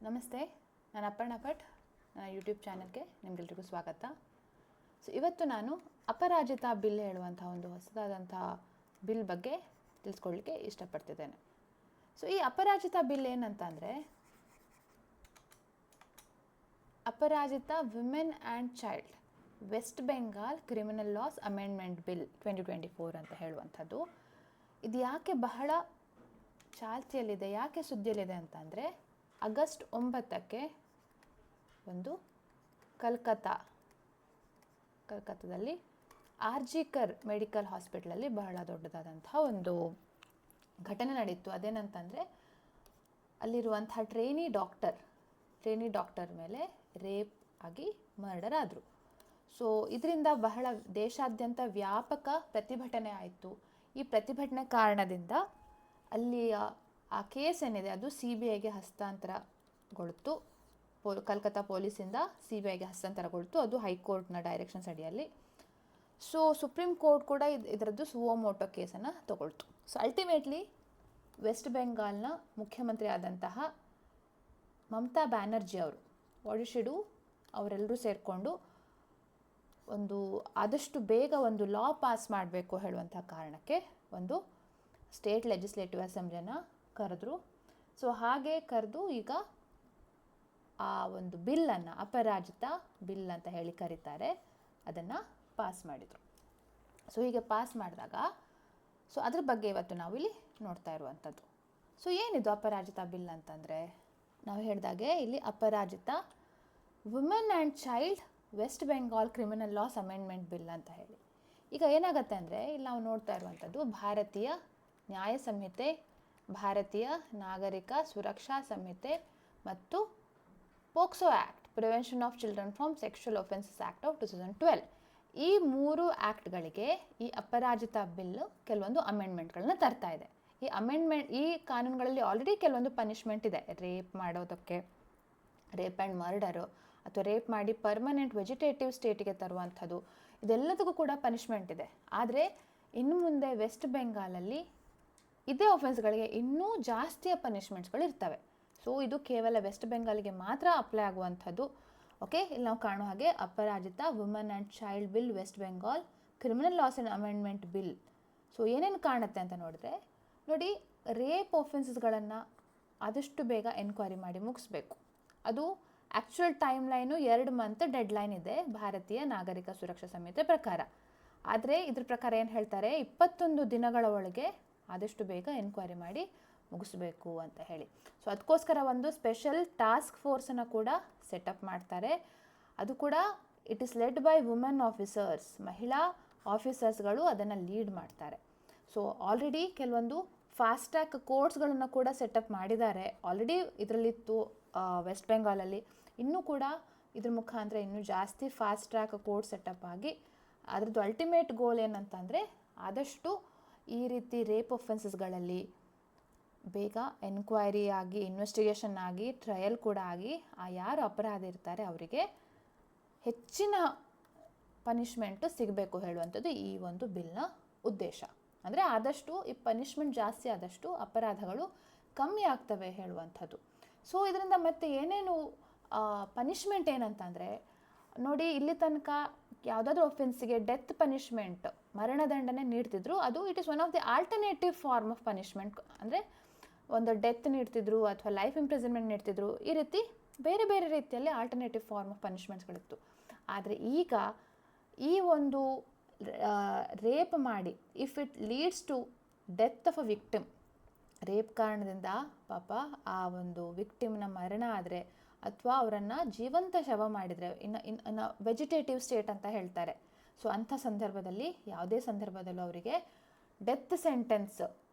ನಮಸ್ತೆ, ನಾನು ಅಪರ್ಣಾ ಭಟ್. ನನ್ನ ಯೂಟ್ಯೂಬ್ ಚಾನಲ್ಗೆ ನಿಮಗೆಲ್ರಿಗೂ ಸ್ವಾಗತ. ಸೊ ಇವತ್ತು ನಾನು ಅಪರಾಜಿತಾ ಬಿಲ್ ಹೇಳುವಂಥ ಒಂದು ಹೊಸದಾದಂಥ ಬಿಲ್ ಬಗ್ಗೆ ತಿಳಿಸ್ಕೊಡ್ಲಿಕ್ಕೆ ಇಷ್ಟಪಡ್ತಿದ್ದೇನೆ. ಸೊ ಈ ಅಪರಾಜಿತಾ ಬಿಲ್ ಏನಂತಂದರೆ, Aparajita women and child West Bengal criminal laws amendment bill 2024 ಅಂತ ಹೇಳುವಂಥದ್ದು. ಇದು ಯಾಕೆ ಬಹಳ ಚಾಲ್ತಿಯಲ್ಲಿದೆ, ಯಾಕೆ ಸುದ್ದಿಯಲ್ಲಿದೆ ಅಂತಂದರೆ, ಆಗಸ್ಟ್ 9ಕ್ಕೆ ಒಂದು ಕಲ್ಕತ್ತಾದಲ್ಲಿ ಆರ್ಜಿಕರ್ ಮೆಡಿಕಲ್ ಹಾಸ್ಪಿಟಲಲ್ಲಿ ಬಹಳ ದೊಡ್ಡದಾದಂಥ ಒಂದು ಘಟನೆ ನಡೀತು. ಅದೇನಂತಂದರೆ, ಅಲ್ಲಿರುವಂಥ ಟ್ರೈನಿ ಡಾಕ್ಟರ್ ಮೇಲೆ ರೇಪ್ ಆಗಿ ಮರ್ಡರ್ ಆದರು. ಸೊ ಇದರಿಂದ ಬಹಳ ದೇಶಾದ್ಯಂತ ವ್ಯಾಪಕ ಪ್ರತಿಭಟನೆ ಆಯಿತು. ಈ ಪ್ರತಿಭಟನೆ ಕಾರಣದಿಂದ ಅಲ್ಲಿಯ ಆ ಕೇಸ್ ಏನಿದೆ ಅದು CBIಗೆ ಹಸ್ತಾಂತರಗೊಳ್ತು. ಕಲ್ಕತ್ತಾ ಪೊಲೀಸಿಂದ CBIಗೆ ಹಸ್ತಾಂತರಗೊಳ್ತು. ಅದು ಹೈಕೋರ್ಟ್ನ ಡೈರೆಕ್ಷನ್ಸ್ ಅಡಿಯಲ್ಲಿ. ಸೊ ಸುಪ್ರೀಂ ಕೋರ್ಟ್ ಕೂಡ ಇದರದ್ದು ಸುವೋ ಮೋಟೋ ಕೇಸನ್ನು ತಗೊಳ್ತು. ಸೊ ಅಲ್ಟಿಮೇಟ್ಲಿ ವೆಸ್ಟ್ ಬೆಂಗಾಲ್ನ ಮುಖ್ಯಮಂತ್ರಿ ಆದಂತಹ ಮಮತಾ ಬ್ಯಾನರ್ಜಿ ಅವರು ಒಡಿಶಿಡು ಅವರೆಲ್ಲರೂ ಸೇರಿಕೊಂಡು ಆದಷ್ಟು ಬೇಗ ಒಂದು ಲಾ ಪಾಸ್ ಮಾಡಬೇಕು ಹೇಳುವಂಥ ಕಾರಣಕ್ಕೆ ಒಂದು ಸ್ಟೇಟ್ ಲೆಜಿಸ್ಲೇಟಿವ್ ಅಸೆಂಬ್ಲಿಯನ್ನು ಕರೆದ್ರು. ಸೊ ಹಾಗೆ ಕರೆದು ಈಗ ಆ ಒಂದು ಬಿಲ್ಲನ್ನು ಅಪರಾಜಿತಾ ಬಿಲ್ ಅಂತ ಹೇಳಿ ಕರೀತಾರೆ, ಅದನ್ನು ಪಾಸ್ ಮಾಡಿದರು. ಸೊ ಹೀಗೆ ಪಾಸ್ ಮಾಡಿದಾಗ ಅದ್ರ ಬಗ್ಗೆ ಇವತ್ತು ನಾವು ಇಲ್ಲಿ ನೋಡ್ತಾ ಇರುವಂಥದ್ದು. ಸೊ ಏನಿದು ಅಪರಾಜಿತಾ ಬಿಲ್ ಅಂತಂದರೆ, ನಾವು ಹೇಳಿದಾಗೆ ಇಲ್ಲಿ Aparajita women and child West Bengal criminal laws amendment bill ಅಂತ ಹೇಳಿ. ಈಗ ಏನಾಗುತ್ತೆ ಅಂದರೆ, ಇಲ್ಲಿ ನಾವು ನೋಡ್ತಾ ಇರುವಂಥದ್ದು ಭಾರತೀಯ ನ್ಯಾಯ ಸಂಹಿತೆ, ಭಾರತೀಯ ನಾಗರಿಕ ಸುರಕ್ಷಾ ಸಂಹಿತೆ ಮತ್ತು POCSO act, prevention of children from sexual offences act of 2012. ಈ 3 ಆ್ಯಕ್ಟ್ಗಳಿಗೆ ಈ ಅಪರಾಜಿತಾ ಬಿಲ್ ಕೆಲವೊಂದು ಅಮೆಂಡ್ಮೆಂಟ್ಗಳನ್ನ ತರ್ತಾ ಇದೆ. ಈ ಕಾನೂನುಗಳಲ್ಲಿ ಆಲ್ರೆಡಿ ಕೆಲವೊಂದು ಪನಿಷ್ಮೆಂಟ್ ಇದೆ. ರೇಪ್ ಮಾಡೋದಕ್ಕೆ, ರೇಪ್ ಆ್ಯಂಡ್ ಮರ್ಡರು ಅಥವಾ ರೇಪ್ ಮಾಡಿ ಪರ್ಮನೆಂಟ್ ವೆಜಿಟೇಟಿವ್ ಸ್ಟೇಟಿಗೆ ತರುವಂಥದ್ದು, ಇದೆಲ್ಲದಕ್ಕೂ ಕೂಡ ಪನಿಷ್ಮೆಂಟ್ ಇದೆ. ಆದರೆ ಇನ್ನು ಮುಂದೆ ವೆಸ್ಟ್ ಬೆಂಗಾಲಲ್ಲಿ ಇದೇ ಒಫೆನ್ಸ್ಗಳಿಗೆ ಇನ್ನೂ ಜಾಸ್ತಿಯ ಪನಿಷ್ಮೆಂಟ್ಸ್ಗಳು ಇರ್ತವೆ. ಸೊ ಇದು ಕೇವಲ ವೆಸ್ಟ್ ಬೆಂಗಾಲಿಗೆ ಮಾತ್ರ ಅಪ್ಲೈ ಆಗುವಂಥದ್ದು. ಓಕೆ, ಇಲ್ಲಿ ನಾವು ಕಾಣುವ ಹಾಗೆ Aparajita women and child bill West Bengal criminal laws and amendment bill. So ಏನೇನು ಕಾಣುತ್ತೆ ಅಂತ ನೋಡಿ, ರೇಪ್ ಒಫೆನ್ಸಸ್ಗಳನ್ನು ಆದಷ್ಟು ಬೇಗ ಎನ್ಕ್ವೈರಿ ಮಾಡಿ ಮುಗಿಸ್ಬೇಕು. ಅದು actual time line 2 month dead line ಇದೆ ಭಾರತೀಯ ನಾಗರಿಕ ಸುರಕ್ಷಾ ಸಂಹಿತೆ ಪ್ರಕಾರ. ಆದರೆ ಇದ್ರ ಪ್ರಕಾರ ಏನು ಹೇಳ್ತಾರೆ, 21 ದಿನಗಳ ಒಳಗೆ ಆದಷ್ಟು ಬೇಗ ಎನ್ಕ್ವೈರಿ ಮಾಡಿ ಮುಗಿಸ್ಬೇಕು ಅಂತ ಹೇಳಿ. ಸೊ ಅದಕ್ಕೋಸ್ಕರ ಒಂದು ಸ್ಪೆಷಲ್ ಟಾಸ್ಕ್ ಫೋರ್ಸನ್ನು ಕೂಡ ಸೆಟಪ್ ಮಾಡ್ತಾರೆ. ಅದು ಕೂಡ it is led by women officers, ಮಹಿಳಾ ಆಫೀಸರ್ಸ್ಗಳು ಅದನ್ನು ಲೀಡ್ ಮಾಡ್ತಾರೆ. ಸೊ ಆಲ್ರೆಡಿ ಕೆಲವೊಂದು ಫಾಸ್ಟ್ ಟ್ರ್ಯಾಕ್ ಕೋರ್ಟ್ಸ್ಗಳನ್ನು ಕೂಡ ಸೆಟಪ್ ಮಾಡಿದ್ದಾರೆ. ಆಲ್ರೆಡಿ ಇದರಲ್ಲಿತ್ತು ವೆಸ್ಟ್ ಬೆಂಗಾಲಲ್ಲಿ. ಇನ್ನೂ ಕೂಡ ಇದ್ರ ಮುಖಾಂತರ ಇನ್ನೂ ಜಾಸ್ತಿ ಫಾಸ್ಟ್ ಟ್ರ್ಯಾಕ್ ಕೋರ್ಟ್ ಸೆಟಪ್ ಆಗಿ ಅದರದ್ದು ಅಲ್ಟಿಮೇಟ್ ಗೋಲ್ ಏನಂತಂದರೆ, ಆದಷ್ಟು ಈ ರೀತಿ ರೇಪ್ ಒಫೆನ್ಸಸ್ಗಳಲ್ಲಿ ಬೇಗ ಎನ್ಕ್ವೈರಿ ಆಗಿ, ಇನ್ವೆಸ್ಟಿಗೇಷನ್ ಆಗಿ, ಟ್ರಯಲ್ ಕೂಡ ಆಗಿ, ಯಾರು ಅಪರಾಧಿ ಇರ್ತಾರೆ ಅವರಿಗೆ ಹೆಚ್ಚಿನ ಪನಿಷ್ಮೆಂಟು ಸಿಗಬೇಕು ಹೇಳುವಂಥದ್ದು ಈ ಒಂದು ಬಿಲ್ನ ಉದ್ದೇಶ. ಅಂದರೆ ಆದಷ್ಟು ಈ ಪನಿಷ್ಮೆಂಟ್ ಜಾಸ್ತಿ ಆದಷ್ಟು ಅಪರಾಧಗಳು ಕಮ್ಮಿ ಆಗ್ತವೆ ಹೇಳುವಂಥದ್ದು. ಸೊ ಇದರಿಂದ ಮತ್ತೆ ಏನೇನು ಪನಿಷ್ಮೆಂಟ್ ಏನಂತಂದರೆ, ನೋಡಿ, ಇಲ್ಲಿ ತನಕ ಯಾವುದಾದ್ರೂ ಒಫೆನ್ಸಿಗೆ ಡೆತ್ ಪನಿಷ್ಮೆಂಟ್, ಮರಣದಂಡನೆ ನೀಡ್ತಿದ್ರು. ಅದು it is one of the alternative form of punishment. ಅಂದರೆ ಒಂದು ಡೆತ್ ನೀಡ್ತಿದ್ರು ಅಥವಾ ಲೈಫ್ ಇಂಪ್ರಿಸನ್ಮೆಂಟ್ ನೀಡ್ತಿದ್ರು. ಈ ರೀತಿ ಬೇರೆ ಬೇರೆ ರೀತಿಯಲ್ಲಿ ಆಲ್ಟರ್ನೇಟಿವ್ ಫಾರ್ಮ್ ಆಫ್ ಪನಿಷ್ಮೆಂಟ್ಸ್ಗಳಿತ್ತು. ಆದರೆ ಈಗ ಈ ಒಂದು ರೇಪ್ ಮಾಡಿ, if it leads to death of a victim, rape ಕಾರಣದಿಂದ ಪಾಪ ಆ ಒಂದು ವಿಕ್ಟಿಮ್ನ ಮರಣ ಆದರೆ ಅಥವಾ ಅವರನ್ನು ಜೀವಂತ ಶವ ಮಾಡಿದರೆ, ಇನ್ನು ವೆಜಿಟೇಟಿವ್ ಸ್ಟೇಟ್ ಅಂತ ಹೇಳ್ತಾರೆ. ಸೊ ಅಂಥ ಸಂದರ್ಭದಲ್ಲಿ, ಯಾವುದೇ ಸಂದರ್ಭದಲ್ಲೂ ಅವರಿಗೆ ಡೆತ್ ಸೆಂಟೆನ್ಸ್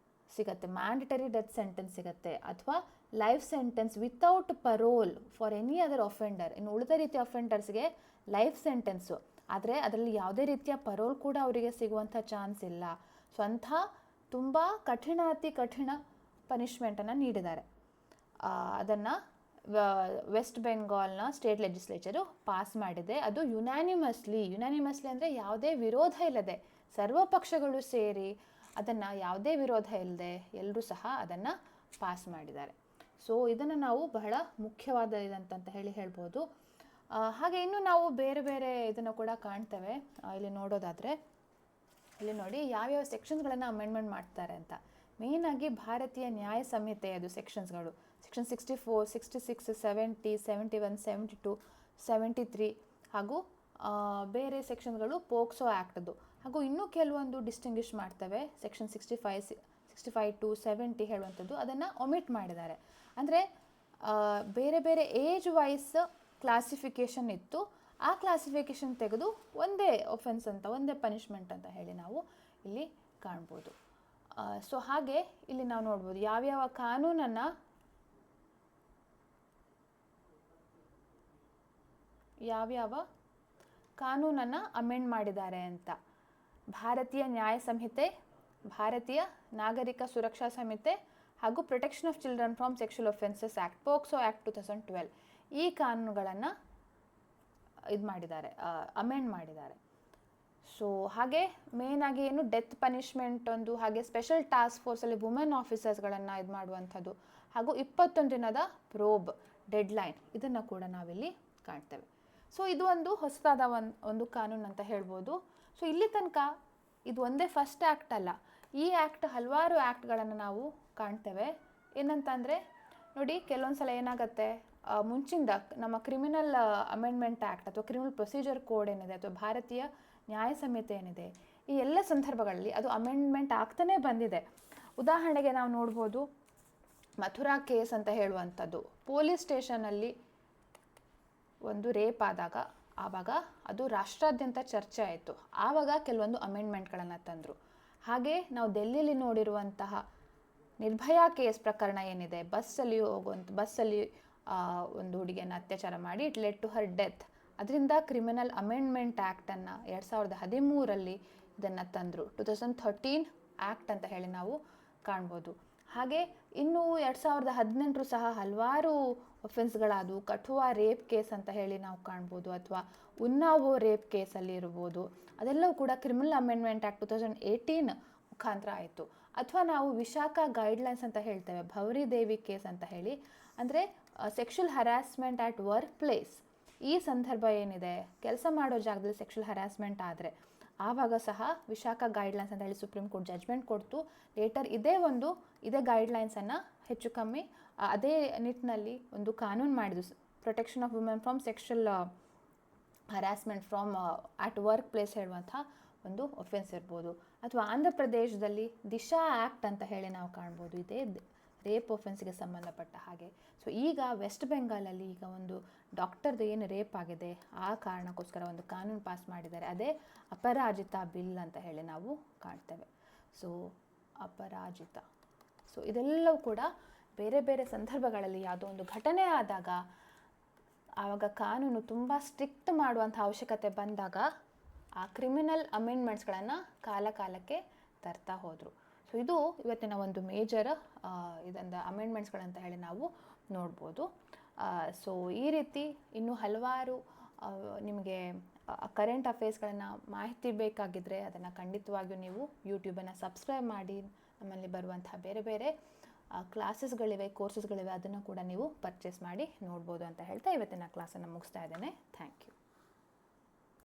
ಸಿಗುತ್ತೆ, ಮ್ಯಾಂಡಟರಿ ಡೆತ್ ಸೆಂಟೆನ್ಸ್ ಸಿಗುತ್ತೆ, ಅಥವಾ life sentence without parole for any other offender. ಇನ್ನು ಉಳಿದ ರೀತಿಯ ಅಫೆಂಡರ್ಸ್ಗೆ ಲೈಫ್ ಸೆಂಟೆನ್ಸು, ಆದರೆ ಅದರಲ್ಲಿ ಯಾವುದೇ ರೀತಿಯ ಪರೋಲ್ ಕೂಡ ಅವರಿಗೆ ಸಿಗುವಂಥ ಚಾನ್ಸ್ ಇಲ್ಲ. ಸೊ ಅಂಥ ತುಂಬ ಅತಿ ಕಠಿಣ ಪನಿಷ್ಮೆಂಟನ್ನು ನೀಡಿದ್ದಾರೆ. ಅದನ್ನು ವೆಸ್ಟ್ ಬೆಂಗಾಲ್ನ ಸ್ಟೇಟ್ ಲೆಜಿಸ್ಲೇಚರು ಪಾಸ್ ಮಾಡಿದೆ. ಅದು ಯುನಾನಿಮಸ್ಲಿ ಅಂದರೆ ಯಾವುದೇ ವಿರೋಧ ಇಲ್ಲದೆ ಸರ್ವ ಪಕ್ಷಗಳು ಸೇರಿ ಅದನ್ನು ಯಾವುದೇ ವಿರೋಧ ಇಲ್ಲದೆ ಎಲ್ಲರೂ ಸಹ ಅದನ್ನು ಪಾಸ್ ಮಾಡಿದ್ದಾರೆ. ಸೊ ಇದನ್ನು ನಾವು ಬಹಳ ಮುಖ್ಯವಾದ ಇದಂತ ಹೇಳ್ಬೋದು. ಹಾಗೆ ಇನ್ನು ನಾವು ಬೇರೆ ಬೇರೆ ಇದನ್ನು ಕೂಡ ಕಾಣ್ತೇವೆ. ಇಲ್ಲಿ ನೋಡೋದಾದರೆ ಇಲ್ಲಿ ನೋಡಿ ಯಾವ್ಯಾವ ಸೆಕ್ಷನ್ಸ್ಗಳನ್ನು ಅಮೆಂಡ್ಮೆಂಟ್ ಮಾಡ್ತಾರೆ ಅಂತ. ಮೇಯ್ನಾಗಿ ಭಾರತೀಯ ನ್ಯಾಯ ಸಂಹಿತೆಯದು ಸೆಕ್ಷನ್ಸ್ಗಳು, ಸೆಕ್ಷನ್ 64, 66, 70, 71, 72, 73 ಹಾಗೂ ಬೇರೆ ಸೆಕ್ಷನ್ಗಳು ಪೋಕ್ಸೋ ಆ್ಯಕ್ಟ್ದು. ಹಾಗೂ ಇನ್ನೂ ಕೆಲವೊಂದು ಡಿಸ್ಟಿಂಗ್ವಿಷ್ ಮಾಡ್ತವೆ. ಸೆಕ್ಷನ್ 65 to 70 ಹೇಳುವಂಥದ್ದು ಅದನ್ನು ಒಮಿಟ್ ಮಾಡಿದ್ದಾರೆ. ಅಂದರೆ ಬೇರೆ ಬೇರೆ ಏಜ್ ವೈಸ್ ಕ್ಲಾಸಿಫಿಕೇಷನ್ ಇತ್ತು, ಆ ಕ್ಲಾಸಿಫಿಕೇಷನ್ ತೆಗೆದು ಒಂದೇ ಒಫೆನ್ಸ್ ಅಂತ, ಒಂದೇ ಪನಿಷ್ಮೆಂಟ್ ಅಂತ ಹೇಳಿ ನಾವು ಇಲ್ಲಿ ಕಾಣ್ಬೋದು. ಸೊ ಹಾಗೆ ಇಲ್ಲಿ ನಾವು ನೋಡ್ಬೋದು ಯಾವ್ಯಾವ ಕಾನೂನನ್ನು ಅಮೆಂಡ್ ಮಾಡಿದ್ದಾರೆ ಅಂತ. ಭಾರತೀಯ ನ್ಯಾಯ ಸಂಹಿತೆ, ಭಾರತೀಯ ನಾಗರಿಕ ಸುರಕ್ಷಾ ಸಂಹಿತೆ ಹಾಗೂ protection of children from sexual offences act, POCSO act 2012 ಈ ಕಾನೂನುಗಳನ್ನು ಅಮೆಂಡ್ ಮಾಡಿದ್ದಾರೆ. ಸೊ ಹಾಗೆ ಮೇಯ್ನಾಗಿ ಏನು ಡೆತ್ ಪನಿಷ್ಮೆಂಟ್ ಒಂದು, ಹಾಗೆ ಸ್ಪೆಷಲ್ ಟಾಸ್ಕ್ ಫೋರ್ಸಲ್ಲಿ ವುಮೆನ್ ಆಫೀಸರ್ಸ್ಗಳನ್ನು ಮಾಡುವಂಥದ್ದು, ಹಾಗೂ 21 ದಿನದ ಪ್ರೋಬ್ ಡೆಡ್ಲೈನ್ ಇದನ್ನು ಕೂಡ ನಾವಿಲ್ಲಿ ಕಾಣ್ತೇವೆ. ಸೊ ಇದು ಒಂದು ಹೊಸದಾದ ಒಂದು ಕಾನೂನು ಅಂತ ಹೇಳ್ಬೋದು. ಸೊ ಇಲ್ಲಿ ತನಕ ಇದು ಒಂದೇ ಫಸ್ಟ್ ಆ್ಯಕ್ಟ್ ಅಲ್ಲ, ಈ ಆ್ಯಕ್ಟ್ ಹಲವಾರು ಆ್ಯಕ್ಟ್ಗಳನ್ನು ನಾವು ಕಾಣ್ತೇವೆ. ಏನಂತಂದರೆ ನೋಡಿ, ಕೆಲವೊಂದು ಸಲ ಏನಾಗುತ್ತೆ, ಮುಂಚಿಂದ ನಮ್ಮ ಕ್ರಿಮಿನಲ್ ಅಮೆಂಡ್ಮೆಂಟ್ ಆ್ಯಕ್ಟ್ ಅಥವಾ ಕ್ರಿಮಿನಲ್ ಪ್ರೊಸೀಜರ್ ಕೋಡ್ ಏನಿದೆ ಅಥವಾ ಭಾರತೀಯ ನ್ಯಾಯ ಸಂಹಿತೆ ಏನಿದೆ, ಈ ಎಲ್ಲ ಸಂದರ್ಭಗಳಲ್ಲಿ ಅದು ಅಮೆಂಡ್ಮೆಂಟ್ ಆಗ್ತಾನೇ ಬಂದಿದೆ. ಉದಾಹರಣೆಗೆ ನಾವು ನೋಡ್ಬೋದು, ಮಥುರಾ ಕೇಸ್ ಅಂತ ಹೇಳುವಂಥದ್ದು, ಪೊಲೀಸ್ ಸ್ಟೇಷನಲ್ಲಿ ಒಂದು ರೇಪ್ ಆವಾಗ ಅದು ರಾಷ್ಟ್ರಾದ್ಯಂತ ಚರ್ಚೆ ಆಯಿತು. ಆವಾಗ ಕೆಲವೊಂದು ಅಮೆಂಡ್ಮೆಂಟ್ಗಳನ್ನು ತಂದರು. ಹಾಗೆ ನಾವು ಡೆಲ್ಲಿಲಿ ನೋಡಿರುವಂತಹ ನಿರ್ಭಯಾ ಕೇಸ್ ಪ್ರಕರಣ ಏನಿದೆ, ಬಸ್ಸಲ್ಲಿ ಒಂದು ಹುಡುಗಿಯನ್ನು ಅತ್ಯಾಚಾರ ಮಾಡಿ it led to her death, ಅದರಿಂದ ಕ್ರಿಮಿನಲ್ ಅಮೆಂಡ್ಮೆಂಟ್ ಆ್ಯಕ್ಟನ್ನು 2013ರಲ್ಲಿ ಇದನ್ನು ತಂದರು. 2013 ಆ್ಯಕ್ಟ್ ಅಂತ ಹೇಳಿ ನಾವು ಕಾಣ್ಬೋದು. ಹಾಗೆ ಇನ್ನು 2018 ಸಹ ಹಲವಾರು ಒಫೆನ್ಸ್ಗಳಾದವು. ಕಠುವಾ ರೇಪ್ ಕೇಸ್ ಅಂತ ಹೇಳಿ ನಾವು ಕಾಣ್ಬೋದು, ಅಥವಾ ಉನ್ನಾವೋ ರೇಪ್ ಕೇಸಲ್ಲಿ ಇರ್ಬೋದು, ಅದೆಲ್ಲವೂ ಕೂಡ ಕ್ರಿಮಿನಲ್ ಅಮೆಂಡ್ಮೆಂಟ್ ಆ್ಯಕ್ಟ್ 2018 ಮುಖಾಂತರ ಆಯಿತು. ಅಥವಾ ನಾವು ವಿಶಾಖ ಗೈಡ್ಲೈನ್ಸ್ ಅಂತ ಹೇಳ್ತೇವೆ, ಭೌರಿ ದೇವಿ ಕೇಸ್ ಅಂತ ಹೇಳಿ, ಅಂದರೆ ಸೆಕ್ಷುವಲ್ ಹರಾಸ್ಮೆಂಟ್ ಆಟ್ ವರ್ಕ್ ಪ್ಲೇಸ್. ಈ ಸಂದರ್ಭ ಏನಿದೆ, ಕೆಲಸ ಮಾಡೋ ಜಾಗದಲ್ಲಿ ಸೆಕ್ಷುವಲ್ ಹರಾಸ್ಮೆಂಟ್ ಆದರೆ ಆವಾಗ ಸಹ ವಿಶಾಖ ಗೈಡ್ಲೈನ್ಸ್ ಅಂತ ಹೇಳಿ ಸುಪ್ರೀಂ ಕೋರ್ಟ್ ಜಜ್ಮೆಂಟ್ ಕೊಡ್ತು. ಲೇಟರ್ ಇದೇ ಗೈಡ್ಲೈನ್ಸನ್ನು ಹೆಚ್ಚು ಕಮ್ಮಿ ಅದೇ ನಿಟ್ಟಿನಲ್ಲಿ ಒಂದು ಕಾನೂನು ಮಾಡಿದ್ರು, protection of women from sexual harassment from at workplace ಹೇಳುವಂಥ ಒಂದು ಒಫೆನ್ಸ್ ಇರ್ಬೋದು. ಅಥವಾ ಆಂಧ್ರ ಪ್ರದೇಶದಲ್ಲಿ ದಿಶಾ ಆ್ಯಕ್ಟ್ ಅಂತ ಹೇಳಿ ನಾವು ಕಾಣ್ಬೋದು, ಇದೇ ರೇಪ್ ಒಫೆನ್ಸ್ಗೆ ಸಂಬಂಧಪಟ್ಟ ಹಾಗೆ. ಸೊ ಈಗ ವೆಸ್ಟ್ ಬೆಂಗಾಲಲ್ಲಿ ಈಗ ಒಂದು ಡಾಕ್ಟರ್ದು ಏನು ರೇಪ್ ಆಗಿದೆ, ಆ ಕಾರಣಕ್ಕೋಸ್ಕರ ಒಂದು ಕಾನೂನು ಪಾಸ್ ಮಾಡಿದ್ದಾರೆ, ಅದೇ ಅಪರಾಜಿತ ಬಿಲ್ ಅಂತ ಹೇಳಿ ನಾವು ಕಾಣ್ತೇವೆ. ಸೊ ಅಪರಾಜಿತ. ಸೊ ಇದೆಲ್ಲವೂ ಕೂಡ ಬೇರೆ ಬೇರೆ ಸಂದರ್ಭಗಳಲ್ಲಿ ಯಾವುದೋ ಒಂದು ಘಟನೆ ಆದಾಗ ಆವಾಗ ಕಾನೂನು ತುಂಬ ಸ್ಟ್ರಿಕ್ಟ್ ಮಾಡುವಂಥ ಅವಶ್ಯಕತೆ ಬಂದಾಗ ಆ ಕ್ರಿಮಿನಲ್ ಅಮೆಂಡ್ಮೆಂಟ್ಸ್ಗಳನ್ನು ಕಾಲಕ್ಕೆ ತರ್ತಾ ಹೋದರು. ಸೊ ಇದು ಇವತ್ತಿನ ಒಂದು ಮೇಜರ್ ಇದೊಂದು ಅಮೆಂಡ್ಮೆಂಟ್ಸ್ಗಳಂತ ಹೇಳಿ ನಾವು ನೋಡ್ಬೋದು. ಸೊ ಈ ರೀತಿ ಇನ್ನೂ ಹಲವಾರು ನಿಮಗೆ ಕರೆಂಟ್ ಅಫೇರ್ಸ್ಗಳನ್ನು ಮಾಹಿತಿ ಬೇಕಾಗಿದ್ದರೆ ಅದನ್ನು ಖಂಡಿತವಾಗಿಯೂ ನೀವು ಯೂಟ್ಯೂಬನ್ನು ಸಬ್ಸ್ಕ್ರೈಬ್ ಮಾಡಿ, ನಮ್ಮಲ್ಲಿ ಬರುವಂತಹ ಬೇರೆ ಬೇರೆ ಕ್ಲಾಸಸ್ಗಳಿವೆ, ಕೋರ್ಸಸ್ಗಳಿವೆ, ಅದನ್ನು ಕೂಡ ನೀವು ಪರ್ಚೇಸ್ ಮಾಡಿ ನೋಡ್ಬೋದು ಅಂತ ಹೇಳ್ತಾ ಇವತ್ತಿನ ಕ್ಲಾಸನ್ನು ಮುಗಿಸ್ತಾ ಇದ್ದೇನೆ. Thank you.